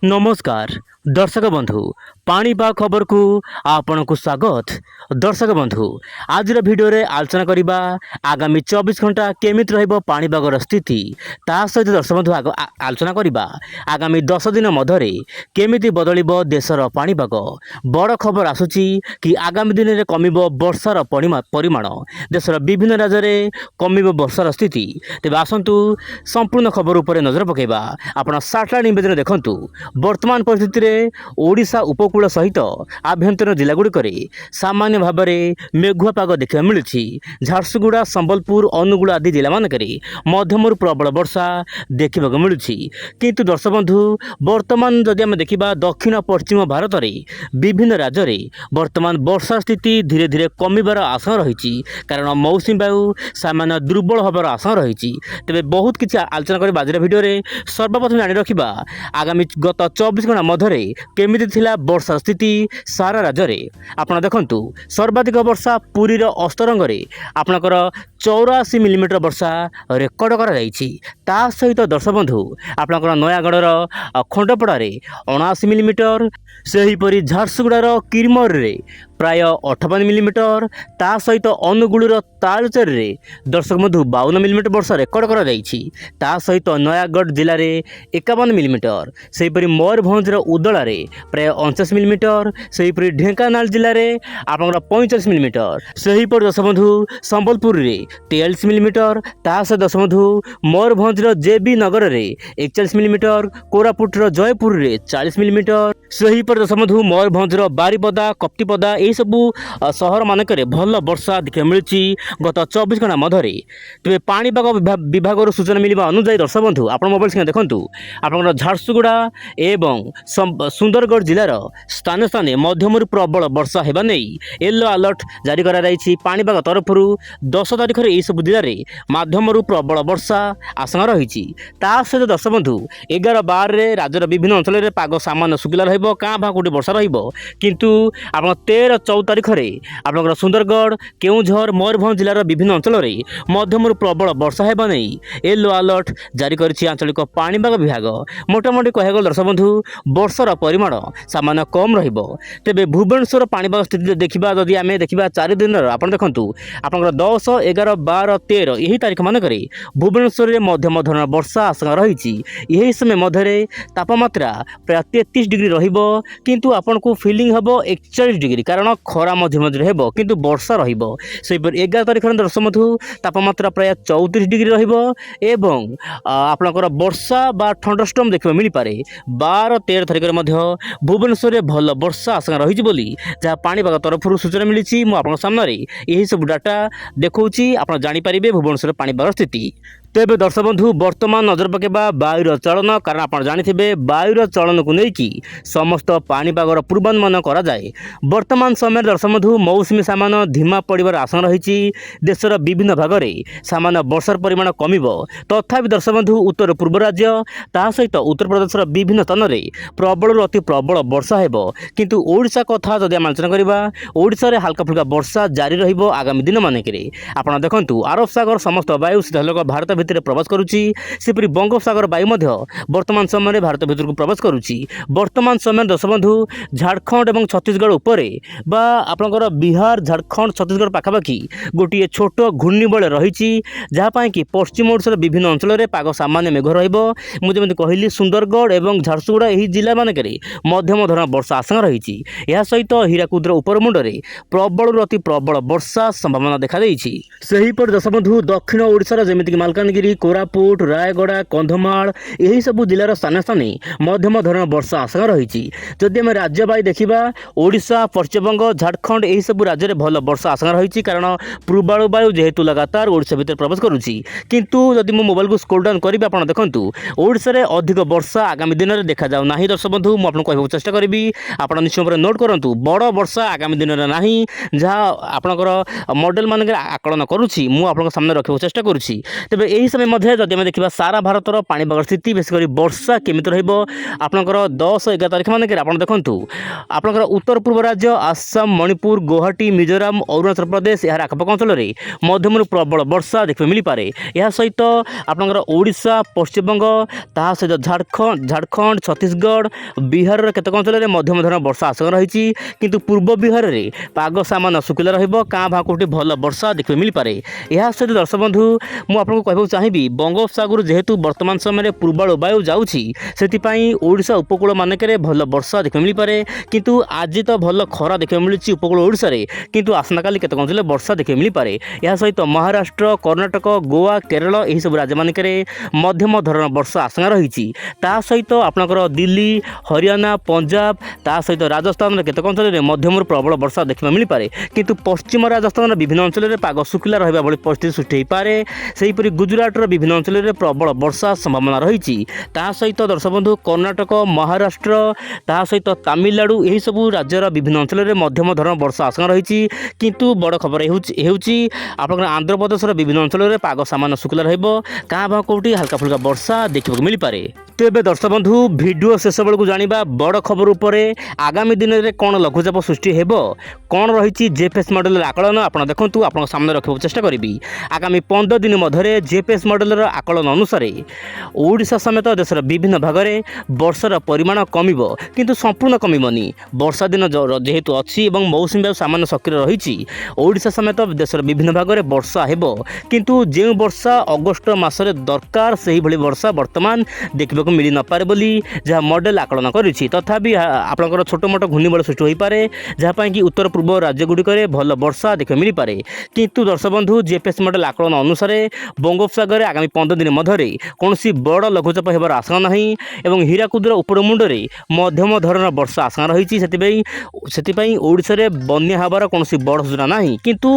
नमस्कार दर्शक बंधु पाणीपाग खबर को आपण को स्वागत। दर्शक बंधु आज भिडियो रे आलोचना करिबा आगामी 24 घंटा केमित रहइबो पाणीपागर स्थिति ता सहित दर्शक बंधु आलोचना करिबा आगामी 10 दिन मधरे केमिति बदलिबो देशर पाणीपाग। बड़ खबर आसुची कि आगामी दिन रे कमिबो वर्षार परिमाण देशर विभिन्न राज्य रे कमिबो वर्षार स्थिति। तेबे आसंतु संपूर्ण खबर उपरे नजर पकेबा। आपण साटलाइट निवेदन देखंतु। वर्तमान परिस्थिति रे ओडिशा उपकूल सहित आभ्यंतर जिलागुड़िक सामान्य भाव में मेघुआ पाग देखा मिलूँ। झारसुगुड़ा संबलपुर अनुगुल आदि जिला मानक मध्यम प्रबल वर्षा देखा मिलूँ। किंतु दर्शक बंधु वर्तमान जदि आम देखा दक्षिण पश्चिम भारत में विभिन्न राज्य में वर्तमान वर्षा स्थिति धीरे धीरे कमिबार आशंका रही। कारण मौसुमी वायु सामान्य दुर्बल होबार आशंका रही। तेज बहुत किसी आलोचना कर बाजार भिडियो सर्वप्रथम जाणी रखा आगामी गत 24 घंटा मध्य केमिति थिला वर्षा स्थिति सारा राज्य में। आपड़ देखु सर्वाधिक वर्षा पुरीर अस्तरंग आपणकर 84 मिलीमीटर वर्षा रेकर्ड कर सहित दर्शक बंधु आपणकर नयागढ़ खंडपड़ार 79 मिलीमीटर सेहीपरि झारसुगुड़ार किरमर प्राय 58 मिलीमीटर ता सहित अनुगुलर तालचेर दर्शक बंधु 52 मिलीमीटर वर्षा रेकर्ड कर सहित नयागढ़ जिले में 51 मिलीमीटर सेहीपरि मयूरभंजर उदलार प्राय 49 मिलीमीटर सेहीपरि ढेंकानाल जिले में आपंकर 45 मिलीमीटर सेहीपरि दर्शक बंधु संबलपुर में 43 मिलीमीटर ता सहित दर्शक बंधु मयूरभंजर जेबी नगर में 41 मिलीमीटर कोरापुटर जयपुर में 40 मिलीमीटर सेहीपरि दर्शक बंधु मयूरभंजर बारिपदा कप्तिपदा यही सबू सहर मानक भल वर्षा देखा मिलूँ गत 24 घंटा मध्य। तेज पाणीपाग विभाग सूचना मिलवा अनुसार दर्शक बंधु आप मोबाइल स्क्रीन देखूँ आप झारसुगुड़ा एवं सुंदरगढ़ जिलार स्थान स्थान मध्यम प्रबल वर्षा होगा नहीं येलो अलर्ट जारी कर पाणीपाग तरफ 10 तारिख में सब जिले में मध्यम प्रबल वर्षा आशंका रही। सहित दर्शक बंधु 11-12 राज्यर विभिन्न अंचल में पाग सामान्य शुखला रहा भाँ कौटी वर्षा रु आप 13-14 तारिख में आप सुंदरगढ़ केउझर मयूरभंज जिलार विभिन्न अंचल में मध्यम प्रबल वर्षा होगा नहीं येलो अलर्ट जारी कर आंचलिक पाणीपाग विभाग। मोटामोटी कह दर्शक बंधु वर्षार परिमाण सामान्य कम रेबे भुवनेश्वर पाणीपाग स्थिति देखा जदि आम देखा 4 दिन आप देखूँ आप 10, 11, 12, 13 यही तारीख मानक भुवनेश्वर में मध्यम धरण वर्षा आशंका रही। यही समय मध्य तापमात्रा प्राय 33 डिग्री रु आपन को फिलिंग हम 41 डिग्री कारण खरा मझे मझे हो किंतु वर्षा रहीपरि 11 तारिख दर्शक बंधु तापमात्रा प्राय 34 डिग्री रही आपणकर वर्षा बा थंडरस्टॉर्म देखा मिल पारे। 12-13 तारिख में भुवनेश्वर में भल वर्षा आशंका रही जहाँ पाणीपाग तरफ सूचना मिली। मुझे सामने यही सब डाटा देखा आप जापर भुवनेश्वर पाणीपाग स्थिति। तेज दर्शक बंधु वर्तमान नजर पकेबा वायुर चलन कारण आप जानी वायुर चलन को लेकिन समस्त पाणीपागर पूर्वानुमान कराए। वर्तमान समय दर्शक बंधु मौसुमी सामान धीमा पड़ार आशंका रही। देशर विभिन्न भाग में सामान्य वर्षार परिमाण कम तथापि दर्शक बंधु उत्तर पूर्व राज्य ता सहित उत्तर प्रदेशर विभिन्न स्थान में प्रबल अति प्रबल वर्षा हो किंतु ओडिशा कथा जदि आम आलोचना करवा ओडिशा रे हल्का फुल्का वर्षा जारी रहिबो आगामी दिन मानक आप देखु अरब सागर समस्त वायु सीधासलख भारत भितर प्रवेश करुच्ची सेपरी बंगोपसागर वायु वर्तमान समय भारत भीतर को प्रवेश करुच्ची। वर्तमान समय दर्शक बंधु झारखंड और छत्तीसगढ़ उपरे बा आपनकर बिहार झारखंड छत्तीसगढ़ पाखापाखि गोटे छोट घूर्णिबल रही जहाँपाई कि पश्चिम ओडिशार विभिन्न अंचल में पाग सामान्य मेघ रही कहली सुंदरगढ़ और झारसुगुड़ा यही जिला मानक मध्यम धरण वर्षा आशंका रही। यह सहित हीराकुदर उपरमुंडे प्रबल अति प्रबल वर्षा संभावना देखा सेहीपरि दर्शक बंधु दक्षिण ओडिशार जमीक मालकानगिरी कोरापुट रायगड़ा कंधमाल यही सब जिलार स्थान स्थान मध्यम धरण वर्षा आशंका रही। जदि आम राज्य वाई देखा ओडिशा पश्चिमबंग झारखंड यही सब राज्य में भल वर्षा आशंका रही कारण पूर्वाणु वायु जेहेतु लगातार ओडिशा भितर प्रवेश करुच्ची। किंतु जदि मो मोबाइल को स्क्रोल डाउन करी आप देखूँ ओडिशा रे अधिक वर्षा आगामी दिन में देखा जाऊ ना। दर्शक बंधु मुझे कहूँ चेष्टा करी आप निश्चय नोट करूँ बड़ वर्षा आगामी दिन में ना जहाँ आपणकर मॉडल मान आकलन करुच्ची मुझे सामने रखा चेष्टा करुच्ची। तेज ଏହି ସମୟ ମଧ୍ୟରେ ଯଦି ଆମେ ଦେଖିବା ସାରା ଭାରତର ପାଣିପାଗ ସ୍ଥିତି ବିଶେଷ କରି ବର୍ଷା କେମିତି ରହିବ ଆପଣଙ୍କର 10-11 ତାରିଖ ମାନଙ୍କରେ ଆପଣ ଦେଖନ୍ତୁ ଆପଣଙ୍କର ଉତ୍ତର ପୂର୍ବ ରାଜ୍ୟ ଆସାମ ମଣିପୁର ଗୁଆହାଟୀ ମିଜୋରାମ ଅରୁଣାଚଳ ପ୍ରଦେଶ ଏହାର ଆଖପାଖ ଅଞ୍ଚଳରେ ମଧ୍ୟମରୁ ପ୍ରବଳ ବର୍ଷା ଦେଖିବାକୁ ମିଳିପାରେ। ଏହା ସହିତ ଆପଣଙ୍କର ଓଡ଼ିଶା ପଶ୍ଚିମବଙ୍ଗ ତାହା ସହିତ ଝାଡ଼ଖଣ୍ଡ ଛତିଶଗଡ଼ ବିହାରର କେତେକ ଅଞ୍ଚଳରେ ମଧ୍ୟମ ଧରଣର ବର୍ଷା ଆଶଙ୍କା ରହିଛି କିନ୍ତୁ ପୂର୍ବ ବିହାରରେ ପାଗ ସାମାନ୍ୟ ଶୁଖିଲା ରହିବ କାଁ ଭାଁ କେଉଁଠି ଭଲ ବର୍ଷା ଦେଖିବାକୁ ମିଳିପାରେ। ଏହା ସହିତ ଦର୍ଶକ ବନ୍ଧୁ ମୁଁ ଆପଣଙ୍କୁ କହିବାକୁ ଚାହିଁବି ବଙ୍ଗୋପସାଗର ଯେହେତୁ ବର୍ତ୍ତମାନ ସମୟରେ ପୂର୍ବାଳୁ ବାୟୁ ଯାଉଛି ସେଥିପାଇଁ ଓଡ଼ିଶା ଉପକୂଳ ମାନଙ୍କରେ ଭଲ ବର୍ଷା ଦେଖିବାକୁ ମିଳିପାରେ କିନ୍ତୁ ଆଜି ତ ଭଲ ଖରା ଦେଖିବାକୁ ମିଳୁଛି ଉପକୂଳ ଓଡ଼ିଶାରେ କିନ୍ତୁ ଆସନ୍ତାକାଲି କେତେକ ଅଞ୍ଚଳରେ ବର୍ଷା ଦେଖିବାକୁ ମିଳିପାରେ। ଏହା ସହିତ ମହାରାଷ୍ଟ୍ର କର୍ଣ୍ଣାଟକ ଗୋଆ କେରଳ ଏହିସବୁ ରାଜ୍ୟମାନଙ୍କରେ ମଧ୍ୟମ ଧରଣର ବର୍ଷା ଆଶଙ୍କା ରହିଛି। ତା ସହିତ ଆପଣଙ୍କର ଦିଲ୍ଲୀ ହରିୟାଣା ପଞ୍ଜାବ ତା ସହିତ ରାଜସ୍ଥାନର କେତେକ ଅଞ୍ଚଳରେ ମଧ୍ୟମରୁ ପ୍ରବଳ ବର୍ଷା ଦେଖିବାକୁ ମିଳିପାରେ କିନ୍ତୁ ପଶ୍ଚିମ ରାଜସ୍ଥାନର ବିଭିନ୍ନ ଅଞ୍ଚଳରେ ପାଗ ଶୁଖିଲା ରହିବା ଭଳି ପରିସ୍ଥିତି ସୃଷ୍ଟି ହୋଇପାରେ। ସେହିପରି ଗୁଜରାଟର ବିଭିନ୍ନ ଅଞ୍ଚଳରେ ପ୍ରବଳ ବର୍ଷା ସମ୍ଭାବନା ରହିଛି। ତା ସହିତ ଦର୍ଶକ ବନ୍ଧୁ କର୍ଣ୍ଣାଟକ ମହାରାଷ୍ଟ୍ର ତା ସହିତ ତାମିଲନାଡୁ ଏହିସବୁ ରାଜ୍ୟର ବିଭିନ୍ନ ଅଞ୍ଚଳରେ ମଧ୍ୟମ ଧରଣର ବର୍ଷା ଆଶଙ୍କା ରହିଛି କିନ୍ତୁ ବଡ଼ ଖବର ହେଉଛି ଆପଣଙ୍କର ଆନ୍ଧ୍ରପ୍ରଦେଶର ବିଭିନ୍ନ ଅଞ୍ଚଳରେ ପାଗ ସାମାନ୍ୟ ଶୁଖିଲା ରହିବ କାଁ ଭାଁ କେଉଁଠି ହାଲକା ଫୁଲକା ବର୍ଷା ଦେଖିବାକୁ ମିଳିପାରେ। ତେବେ ଦର୍ଶକ ବନ୍ଧୁ ଭିଡ଼ିଓ ଶେଷ ବେଳକୁ ଜାଣିବା ବଡ଼ ଖବର ଉପରେ ଆଗାମୀ ଦିନରେ କ'ଣ ଲଘୁଚାପ ସୃଷ୍ଟି ହେବ କ'ଣ ରହିଛି ଜେଏଫଏସ୍ ମଡେଲର ଆକଳନ ଆପଣ ଦେଖନ୍ତୁ ଆପଣଙ୍କ ସାମ୍ନାରେ ରଖିବାକୁ ଚେଷ୍ଟା କରିବି। ଆଗାମୀ 15 ଦିନ ମଧ୍ୟରେ ଜେଏଫଏସ୍ ମଡେଲର ଆକଳନ ଅନୁସାରେ ଓଡ଼ିଶା ସମେତ ଦେଶର ବିଭିନ୍ନ ଭାଗରେ ବର୍ଷାର ପରିମାଣ କମିବ କିନ୍ତୁ ସମ୍ପୂର୍ଣ୍ଣ କମିବନି। ବର୍ଷା ଦିନ ଯେହେତୁ ଅଛି ଏବଂ ମୌସୁମୀ ବାୟୁ ସାମାନ୍ୟ ସକ୍ରିୟ ରହିଛି ଓଡ଼ିଶା ସମେତ ଦେଶର ବିଭିନ୍ନ ଭାଗରେ ବର୍ଷା ହେବ କିନ୍ତୁ ଯେଉଁ ବର୍ଷା ଅଗଷ୍ଟ ମାସରେ ଦରକାର ସେହିଭଳି ବର୍ଷା ବର୍ତ୍ତମାନ ଦେଖିବାକୁ ମିଳି ନପାରେ ବୋଲି ଯାହା ମଡେଲ ଆକଳନ କରିଛି। ତଥାପି ଆପଣଙ୍କର ଛୋଟ ମୋଟ ଘୂର୍ଣ୍ଣିବଳୟ ସୃଷ୍ଟି ହୋଇପାରେ ଯାହା ପାଇଁ କି ଉତ୍ତର ପୂର୍ବ ରାଜ୍ୟଗୁଡ଼ିକରେ ଭଲ ବର୍ଷା ଦେଖିବାକୁ ମିଳିପାରେ କିନ୍ତୁ ଦର୍ଶକ ବନ୍ଧୁ ଜେଏଫଏସ୍ ମଡେଲ ଆକଳନ ଅନୁସାରେ ବଙ୍ଗୋପସାଗରରେ ଆଗାମୀ 15 ଦିନ ମଧ୍ୟରେ କୌଣସି ବଡ଼ ଲଘୁଚାପ ହେବାର ଆଶଙ୍କା ନାହିଁ ଏବଂ ହୀରାକୁଦର ଉପର ମୁଣ୍ଡରେ ମଧ୍ୟମ ଧରଣର ବର୍ଷା ଆଶଙ୍କା ରହିଛି। ସେଥିପାଇଁ ଓଡ଼ିଶାରେ ବନ୍ୟା ହେବାର କୌଣସି ବଡ଼ ସୂଚନା ନାହିଁ କିନ୍ତୁ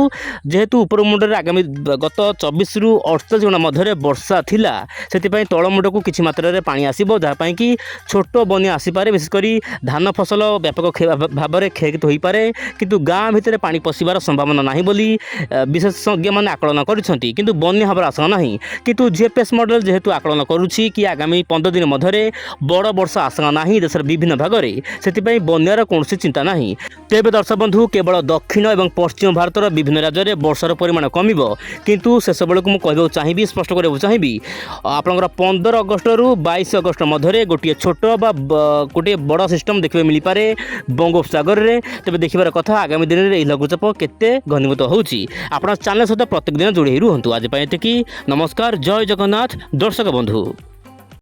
ଯେହେତୁ ଉପର ମୁଣ୍ଡରେ ଆଗାମୀ ଗତ 24ରୁ 48 ଘଣ୍ଟା ମଧ୍ୟରେ ବର୍ଷା ଥିଲା ସେଥିପାଇଁ ତଳମୁଣ୍ଡକୁ କିଛି ମାତ୍ରାରେ ପାଣି ଆସିବ ଯାହା ପାଇଁ କି ଛୋଟ ବନ୍ୟା ଆସିପାରେ ବିଶେଷ କରି ଧାନ ଫସଲ ବ୍ୟାପକ ଭାବରେ କ୍ଷୟକ୍ଷତି ହୋଇପାରେ କିନ୍ତୁ ଗାଁ ଭିତରେ ପାଣି ପଶିବାର ସମ୍ଭାବନା ନାହିଁ ବୋଲି ବିଶେଷଜ୍ଞମାନେ ଆକଳନ କରିଛନ୍ତି କିନ୍ତୁ ବନ୍ୟା ହେବାର ଆଶଙ୍କା ନାହିଁ। କିନ୍ତୁ ଜେଏଫଏସ୍ ମଡେଲ ଯେହେତୁ ଆକଳନ କରୁଛି କି ଆଗାମୀ 15 ଦିନ ମଧ୍ୟରେ ବଡ଼ ବର୍ଷା ଆଶଙ୍କା ନାହିଁ ଦେଶର ବିଭିନ୍ନ ଭାଗରେ ସେଥିପାଇଁ ବନ୍ୟାର କୌଣସି ଚିନ୍ତା ନାହିଁ। ତେବେ ଦର୍ଶକ ବନ୍ଧୁ କେବଳ ଦକ୍ଷିଣ ଏବଂ ପଶ୍ଚିମ ଭାରତର ବିଭିନ୍ନ ରାଜ୍ୟରେ ବର୍ଷାର ପରିମାଣ କମିବ କିନ୍ତୁ ଶେଷ ବେଳକୁ ମୁଁ କହିବାକୁ ଚାହିଁବି ସ୍ପଷ୍ଟ କରିବାକୁ ଚାହିଁବି ଆପଣଙ୍କର 15 ଅଗଷ୍ଟରୁ 22 ଅଗଷ୍ଟ ମଧ୍ୟରେ ଗୋଟିଏ ଛୋଟ ବା ଗୋଟିଏ ବଡ଼ ସିଷ୍ଟମ ଦେଖିବାକୁ ମିଳିପାରେ ବଙ୍ଗୋପସାଗରରେ। ତେବେ ଦେଖିବାର କଥା ଆଗାମୀ ଦିନରେ ଏହି ଲଘୁଚାପ କେତେ ଘନୀଭୂତ ହେଉଛି। ଆପଣ ଚ୍ୟାନେଲ ସହିତ ପ୍ରତ୍ୟେକ ଦିନ ଯୋଡ଼ି ହୋଇ ରୁହନ୍ତୁ। ଆଜି ପାଇଁ ଏତିକି। ନମସ୍କାର, ଜୟ ଜଗନ୍ନାଥ ଦର୍ଶକ ବନ୍ଧୁ।